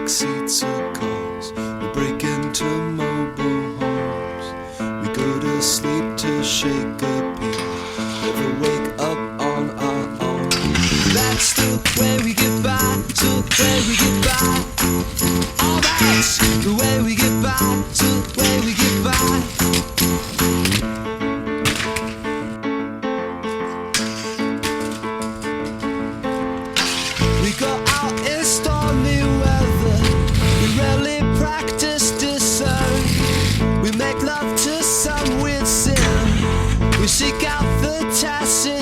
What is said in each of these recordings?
backseats of cars. We break into mobile homes. We go to sleep to shake a beat. Never wake up on our own. That's the way we get by, the way we get by. Oh, that's the way we get by, the way we get by. We go out in stormy weather. We rarely practice discern. We make love to some weird sin. We seek out the tacit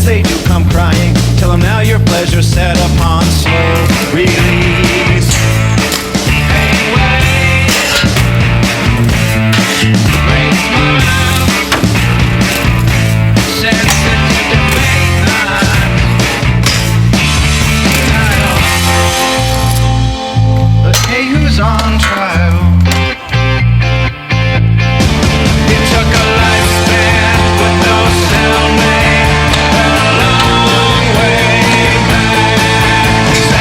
they do come crying. Tell them now your pleasure set upon slow release. Anyway, great smile, sensitive to mainline. But hey, who's on trial? It took a lifespan with no cellmate, a long way back.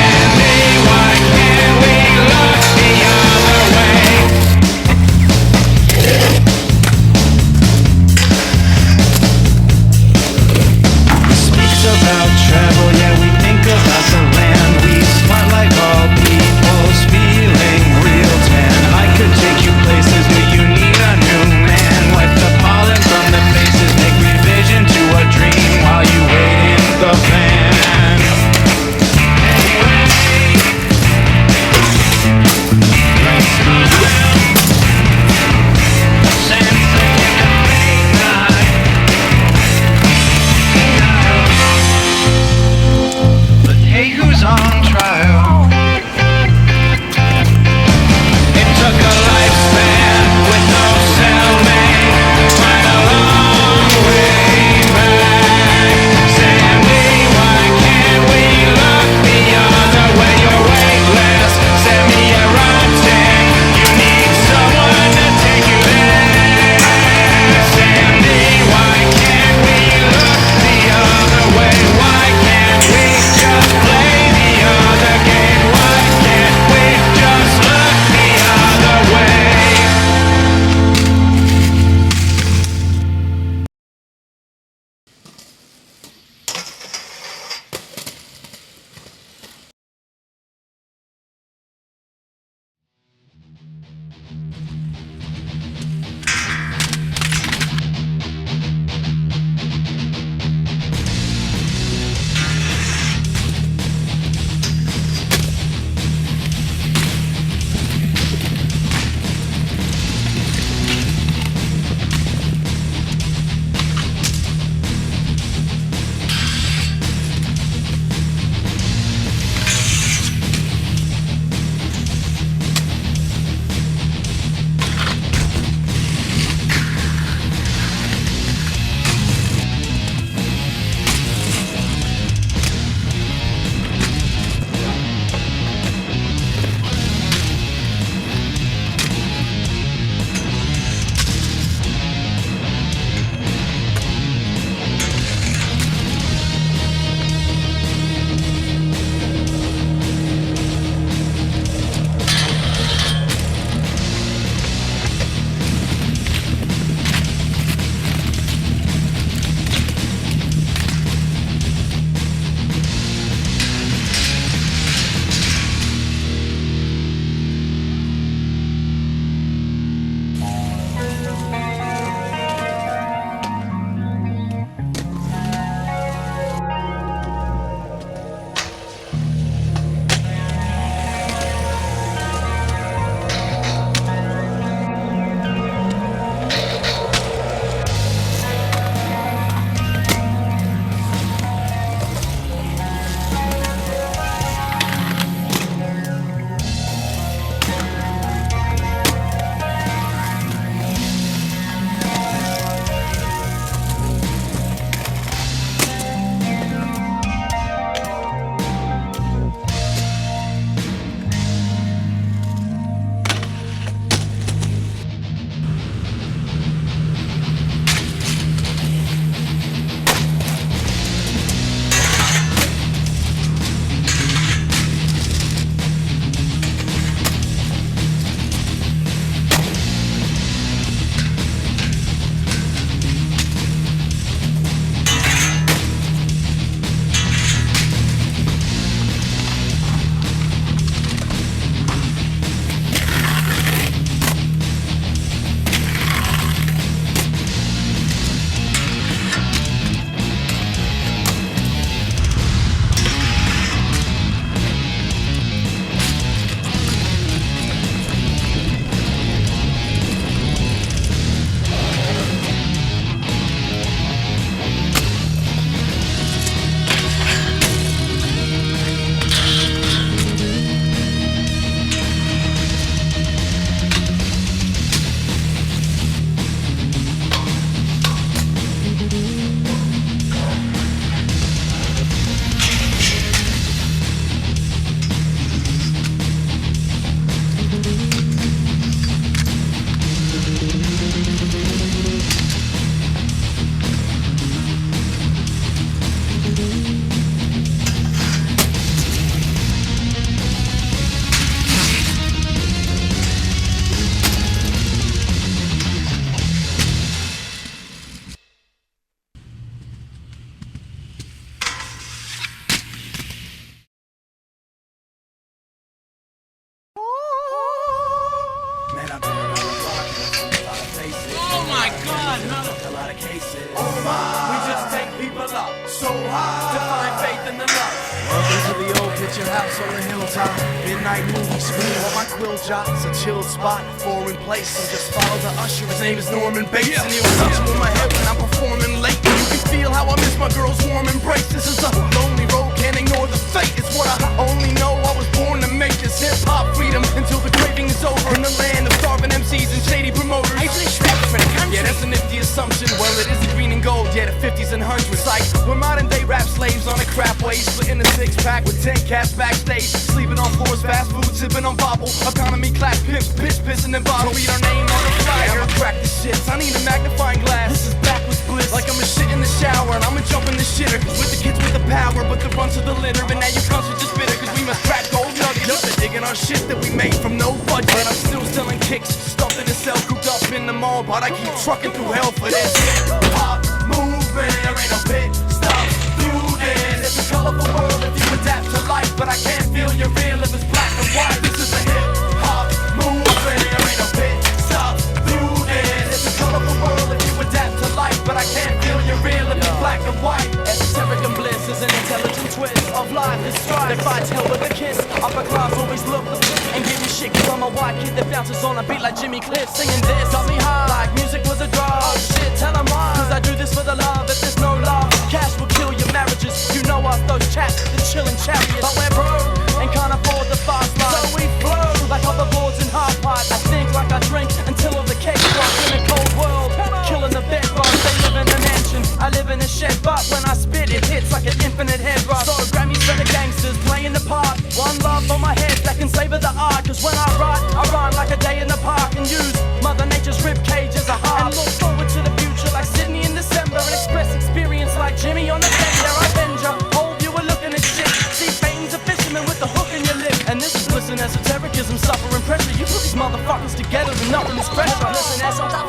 so high to find faith in the love. Welcome to the old picture house on the hilltop. Midnight movie screen on my quill jots. A chilled spot, foreign place. So just follow the usher, his name is Norman Bates. And he'll touch on my head when I'm performing late. And you can feel how I miss my girl's warm embrace. This is a lonely road, can't ignore the fate. It's what I only know I was born to make. This hip-hop freedom until the craving is over. In the land of starving MCs and shady promoters. I play Shrek for the country. Yeah, that's a nifty assumption. Well, it isn't green and gold, yeah, the 50s and 100s. Like, we're modern day rap slaves on a crap wave. Splitting a six-pack with 10 cats backstage. Sleeping on floors, fast food, sipping on bobble. Economy class pimps, bitch pissing and bottles. Read our name on the flyer. I'ma crack the shits, I need a magnifying glass. This is backwards bliss. Like I'm a shit in the shower and I'ma jump in the shitter. With the kids with the power, but the runs of the litter. And now you comes with just bitter, cause we must crack gold nuggets. Yup, they're digging our shit that we made from no budget. But I'm still selling kicks, stuffed in a cell, cooped up in the mall. But I keep trucking through hell for this hip-hop movement. There ain't no pit stop through this. It's a colorful world if you adapt to life. But I can't feel you're real if it's black and white. This is a hip-hop movement. There ain't no pit stop through this. It's a colorful world if you adapt to life. But I can't feel you're real if it's black and white. Esoteric and bliss is an intelligent twist of life is strife that fights hell with a kiss. Upper class always look the fit and give me shit, cause I'm a white kid that bounces on a beat like Jimmy Cliff. Singing this got me high like music was a drug. Oh shit, tell 'em why. Cause I do this for the love. If there's no love, cash will kill your marriages. You know us, those chaps, the chillin' chariots. But we're broke and can't afford the fast life, so we flow like hoverboards and half pipes. I think like I drink until all the cake drops. In a cold world, killing the bedbugs. They live in a mansion, I live in a shed. But when I spit, it hits like an infinite head rush. So Grammys for the gangsters playing the part. One love on my head that can savor the art. Cause when I write, I rhyme like a day in the park. And use Mother Nature's ribcage as a harp. And look forward to the future like Sydney in December. And express experience like Jimmy on the fender. I bend ya, hold you were looking at shit. See veins of fishermen with the hook in your lip. And this is bliss and esotericism, suffering pressure. You put these motherfuckers together and nothing is pressure. Listen, that's on top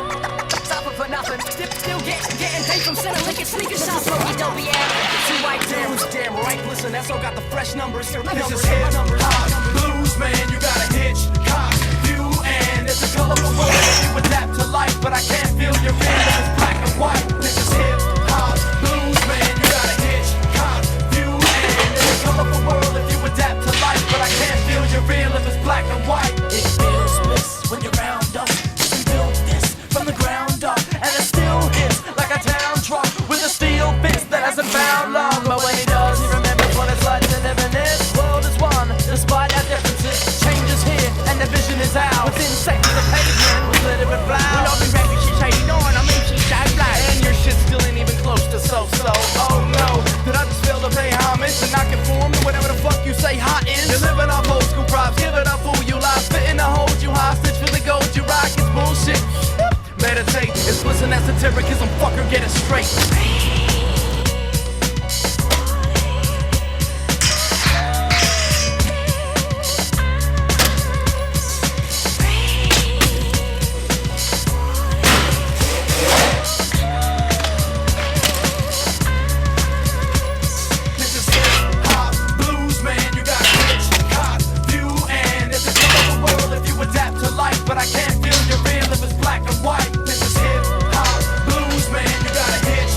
for nothing. Still getting paid from selling liquor sneakers. This is smoky dope, yeah. Two white dudes, damn right. Listen, that's all got the fresh numbers. This is hip-hop blues, man. You got a hitch, cock, view, and it's a colorful world. You adapt to life, but I can't feel your real. It's black and white. This is hip-hop blues, man. You got a hitch, cock, view, and it's a colorful world. If you adapt to life, but I can't feel your real. If it's black and white, it feels bliss when you're around us. We built this from the ground up, and it still hits like a town truck with a steel fist that hasn't found love. But when he does, he remembers what it's like to live in this world is one, despite our differences. Change is here, and the vision is out. Within seconds of pavement, we let it fly. We all be rapping shit shady on, I mean shit shady black. And your shit still ain't even close to so-so. Oh no, did I just fail to pay homage and not conform to whatever the fuck you say hot is? You're living off old school props, give it up, fool you lie. Fitting to hold you hostage for the gold you rock, it's bullshit. Meditate, it's bliss and esotericism, fucker, get it straight. This is hip-hop blues, man. You got a rich cop view, and it's a colorful world if you adapt to life, but I can't feel your real if it's black and white. This is hip-hop blues, man. You got a hitch,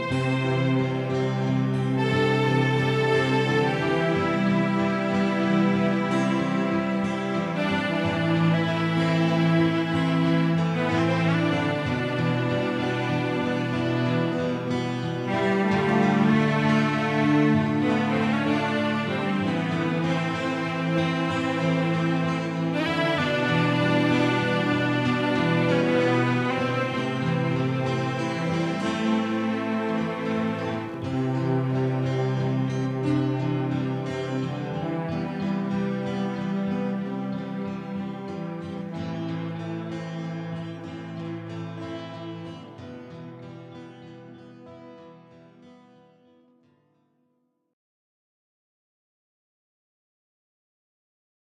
Streetboard.